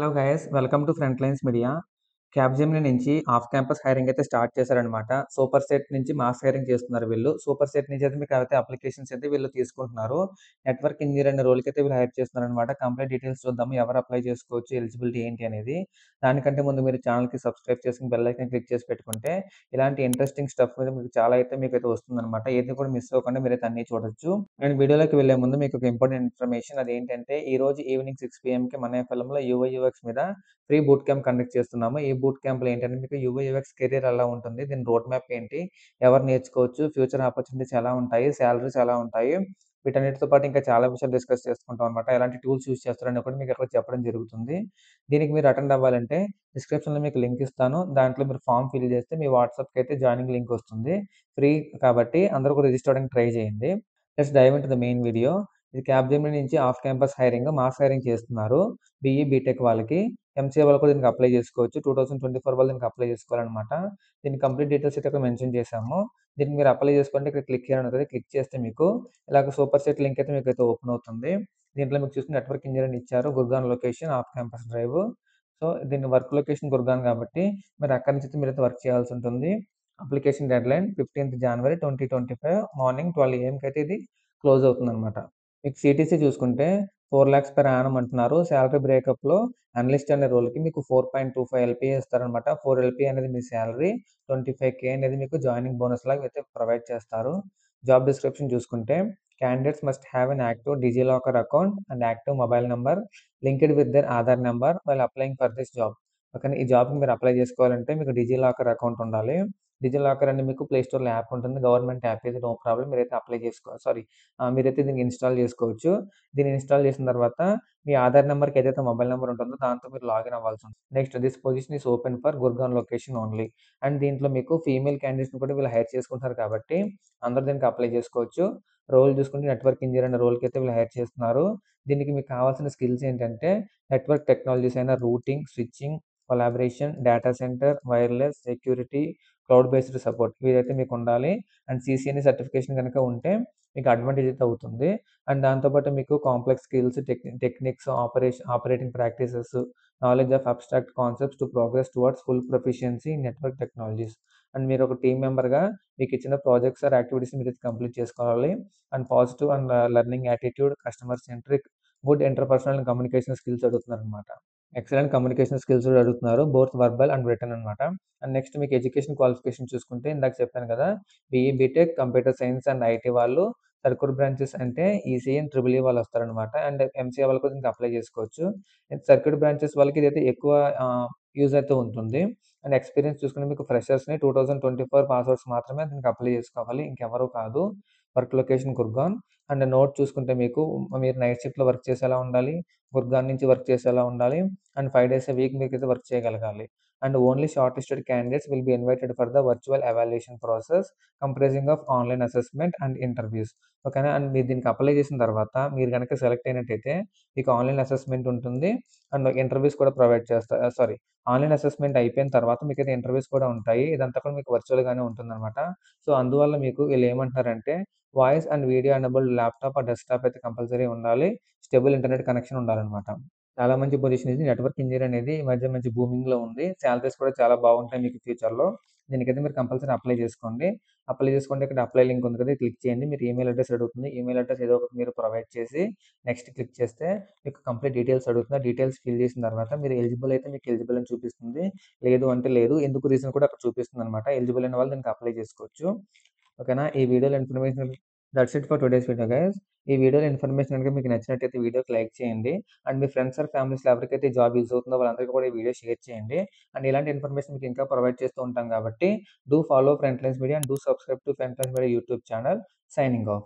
Hello guys welcome to front lines media. Capgemini నుంచి off campus hiring అయితే start చేశారనమాట. Super set నుంచి mass hiring చేస్తున్నారు వీళ్ళు. సూపర్ సెట్ నుంచి అయితే మీకు అయితే అప్లికేషన్స్ అయితే వీళ్ళు తీసుకుంటున్నారు. నెట్వర్క్ ఇంజనీర్ అనే రోల్కి అయితే వీళ్ళు హైర్ చేస్తున్నారు అనమాట. కంప్లీట్ డీటెయిల్స్ చూద్దాము, ఎవరు అప్లై చేసుకోవచ్చు, ఎలిజిబిలిటీ ఏంటి అనేది. దానికంటే ముందు మీరు ఛానల్కి సబ్స్క్రైబ్ చేసుకుని బెల్ ఐకాన్ క్లిక్ చేసి పెట్టుకుంటే ఇలాంటి ఇంట్రెస్టింగ్ స్టఫ్ మీద మీకు చాలా అయితే మీకు అయితే వస్తుందన్నమాట. ఏది కూడా మిస్ అవ్వకుండా మీరైతే అన్ని చూడొచ్చు. అండ్ వీడియోలోకి వెళ్ళే ముందు మీకు ఒక ఇంపార్టెంట్ ఇన్ఫర్మేషన్, అదేంటంటే ఈ రోజు ఈవినింగ్ 6 PM మన ఫిల్మ్లో యూఐ/యూఎక్స్ మీద ఫ్రీ బూట్ క్యాంప్ కండక్ట్ చేస్తున్నాము. ఈ బూట్ క్యాంప్లో ఏంటంటే మీకు యూఐ/యూఎక్స్ కెరీర్ ఎలా ఉంటుంది, దీని రోడ్ మ్యాప్ ఏంటి, ఎవరు నేర్చుకోవచ్చు, ఫ్యూచర్ ఆపర్చునిటీస్ ఎలా ఉంటాయి, సాలరీస్ ఎలా ఉంటాయి, వీటన్నిటితో పాటు ఇంకా చాలా విషయాలు డిస్కస్ చేసుకుంటాం అనమాట. ఎలాంటి టూల్స్ యూజ్ చేస్తారని కూడా మీకు అక్కడ చెప్పడం జరుగుతుంది. దీనికి మీరు అటెండ్ అవ్వాలంటే డిస్క్రిప్షన్లో మీకు లింక్ ఇస్తాను. దాంట్లో మీరు ఫామ్ ఫిల్ చేస్తే మీ వాట్సాప్కి అయితే జాయినింగ్ లింక్ వస్తుంది. ఫ్రీ కాబట్టి అందరూ కూడా రిజిస్టర్ అవ్వడానికి ట్రై చేయండి. Let's dive into the main video. ఇది క్యాప్జెమినీ నుంచి off campus hiring, mass hiring చేస్తున్నారు. బీఈ, బీటెక్ వాళ్ళకి, ఎంసీఏ వాళ్ళు కూడా దీనికి అప్లై చేసుకోవచ్చు. 2024 వాళ్ళు దీనికి అప్లై చేసుకోవాలన్నమాట. దీని కంప్లీట్ డీటెయిల్స్ అయితే ఇక్కడ మెన్షన్ చేశాము. దీనికి మీరు అప్లై చేసుకోవాలంటే ఇక్కడ క్లిక్ చేయాలని ఉంటుంది. క్లిక్ చేస్తే మీకు ఇలాగ సూపర్ సెట్ లింక్ అయితే మీకు అయితే ఓపెన్ అవుతుంది. దీంట్లో మీకు చూస్తే నెట్వర్క్ ఇంజనీర్ అని ఇచ్చారు. Gurgaon location, off campus drive. So దీని వర్క్ లొకేషన్ గుర్గాన్ కాబట్టి మీరు అక్కడి నుంచి అయితే మీరైతే వర్క్ చేయాల్సి ఉంటుంది. Application deadline 15th January 2025 morning 12 AM అయితే ఇది క్లోజ్ అవుతుందన్నమాట. మీకు సిటీసీ చూసుకుంటే 4 lakhs per annum అంటున్నారు. సాలరీ బ్రేకప్‌లో అనలిస్ట్ అనే రోల్‌కి మీకు 4.25 LPA ఇస్తారనమాట. 4 LPA అనేది మీ సాలరీ, 25K అనేది మీకు జాయినింగ్ బోనస్ లాగా అయితే ప్రొవైడ్ చేస్తారు. జాబ్ డిస్క్రిప్షన్ చూసుకుంటే candidates must have an active DigiLocker account and active mobile number linked with their Aadhaar number while applying for this job. ఓకేనా. ఈ జాబ్‌కి మీరు అప్లై చేసుకోవాలంటే మీకు డిజిలాకర్ అకౌంట్ ఉండాలి. డిజిలాకర్ అని మీకు ప్లే స్టోర్‌లో యాప్ ఉంటుంది. గవర్నమెంట్ యాప్ ఇది, నో ప్రాబ్లమ్. మీరైతే అప్లై మీరైతే దీన్ని ఇన్‌స్టాల్ చేసుకోవచ్చు. దీన్ని ఇన్‌స్టాల్ చేసిన తర్వాత మీ ఆధార్ నంబర్‌కి ఏదైతే మొబైల్ నంబర్ ఉంటుందో దాంతో మీరు లాగిన్ అవ్వాల్సి ఉంటుంది. Next this position is open for Gurgaon location only. And దీంట్లో మీకు ఫీమేల్ క్యాండిడేట్స్‌ని కూడా వీళ్ళు హైర్ చేసుకుంటున్నారు కాబట్టి అందరూ దీనికి అప్లై చేసుకోవచ్చు. రోల్ చూసుకుంటే నెట్వర్క్ ఇంజినీర్ అనే రోల్‌కి అయితే వీళ్ళు హైర్ చేస్తున్నారు. దీనికి మీకు కావాల్సిన స్కిల్స్ ఏంటంటే నెట్వర్క్ టెక్నాలజీస్ అయిన routing, switching, collaboration, data centre, wireless, security, cloud based support ఇదైతే మీకు ఉండాలి. అండ్ సీసీఎన్ఏ సర్టిఫికేషన్ గనుక ఉంటే మీకు అడ్వాంటేజ్ అయితే అవుతుంది. అండ్ దాంతో పాటు మీకు complex skills, techniques, operating practices, knowledge of abstract concepts to progress towards full proficiency in network technologies. And మీరు ఒక టీమ్ మెంబర్‌గా మీకు ఇచ్చిన ప్రాజెక్ట్స్ ఆర్ యాక్టివిటీస్‌ని మీరైతే కంప్లీట్ చేసుకోవాలి. And positive and learning attitude, customer centric, good interpersonal and communication skills అడుగుతున్నారనమాట. Excellent communication skills కూడా అడుగుతున్నారు. బోత్ వర్బల్ అండ్ రిటన్ అనమాట. అండ్ నెక్స్ట్ మీకు ఎడ్యుకేషన్ క్వాలిఫికేషన్ చూసుకుంటే ఇందాక చెప్పాను కదా! BE, BTech, computer science and IT వాళ్ళు, సర్క్యూట్ బ్రాంచెస్ అంటే ఈసీఈ అండ్ ట్రిపుల్ ఈ వాళ్ళు వస్తారనమాట. అండ్ ఎంసీఏ వాళ్ళు కూడా దీనికి అప్లై చేసుకోవచ్చు. సర్క్యూట్ బ్రాంచెస్ వాళ్ళకి ఇదైతే ఎక్కువ యూజ్ అయితే ఉంటుంది. అండ్ ఎక్స్‌పీరియన్స్ చూసుకుంటే మీకు ఫ్రెషర్స్‌ని 2024 పాస్‌ఔట్స్ మాత్రమే దీనికి అప్లై చేసుకోవాలి. ఇంకెవరు కాదు. Work location Gurgaon. And note చూసుకుంటే మీకు మీరు నైట్ షిఫ్ట్‌లో వర్క్ చేసేలా ఉండాలి. గుర్గాన్ నుంచి వర్క్ చేసేలా ఉండాలి. అండ్ 5 days a week మీకైతే వర్క్ చేయగలగాలి. And only short listed candidates will be invited for the virtual evaluation process comprising of online assessment and interviews. ఓకేనా. అండ్ మీరు దీనికి అప్లై చేసిన తర్వాత మీరు గనక సెలెక్ట్ అయినట్టయితే మీకు ఆన్‌లైన్ అసెస్మెంట్ ఉంటుంది. అండ్ ఇంటర్వ్యూస్ కూడా ప్రొవైడ్ ఆన్‌లైన్ అసెస్మెంట్ అయిపోయిన తర్వాత మీకైతే ఇంటర్వ్యూస్ కూడా ఉంటాయి. ఇదంతా కూడా మీకు వర్చువల్‌గానే ఉంటుందనమాట. సో, అందువల్ల మీకు వీళ్ళేమంటున్నారంటే voice and video enabled laptop or desktop అయితే కంపల్సరీ ఉండాలి. స్టేబుల్ ఇంటర్నెట్ కనెక్షన్ ఉండాలనమాట. చాలా మంచి పొజిషన్ ఇది. నెట్వర్క్ ఇంజినీర్ అనేది ఈ మధ్య మంచి బూమింగ్‌లో ఉంది. సాలరీస్ కూడా చాలా బాగుంటాయి మీకు ఫ్యూచర్‌లో. దీనికైతే మీరు కంపల్సరీ అప్లై చేసుకోండి. అప్లై చేసుకుంటే ఇక్కడ అప్లై లింక్ ఉంది కదా! క్లిక్ చేయండి. మీరు ఈమెయిల్ అడ్రెస్ అడుగుతుంది. ఈమెయిల్ అడ్రెస్ ఏదో ఒకటి మీరు ప్రొవైడ్ చేసి నెక్స్ట్ క్లిక్ చేస్తే మీకు కంప్లీట్ డీటెయిల్స్ అడుగుతుంది. ఆ డీటెయిల్స్ ఫిల్ చేసిన తర్వాత మీరు ఎలిజిబుల్ అయితే మీకు ఎలిజిబుల్ అని చూపిస్తుంది. లేదు అంటే లేదు. ఎందుకు రీజన్ కూడా అక్కడ చూపిస్తుందనమాట. ఎలిజిబుల్ అయిన వాళ్ళు దీనికి అప్లై చేసుకోవచ్చు. ఓకేనా. ఈ వీడియోలో information that's it for today's video guys. ఈ వీడియోలో ఇన్ఫర్మేషన్ గనుక మీకు నచ్చినట్టయితే వీడియోకి లైక్ చేయండి. అండ్ మీ ఫ్రెండ్స్ ఆర్ ఫ్యామిలీస్‌లో ఎవరికైతే ఈ జాబ్ యూజ్ అవుతుందో వాళ్ళందరికీ కూడా ఈ వీడియో షేర్ చేయండి. అండ్ ఇలాంటి ఇన్ఫర్మేషన్ మీకు ఇంకా ప్రొవైడ్ చేస్తూ ఉంటాం కాబట్టి do follow front lines media and do subscribe to front lines media YouTube channel. Signing off.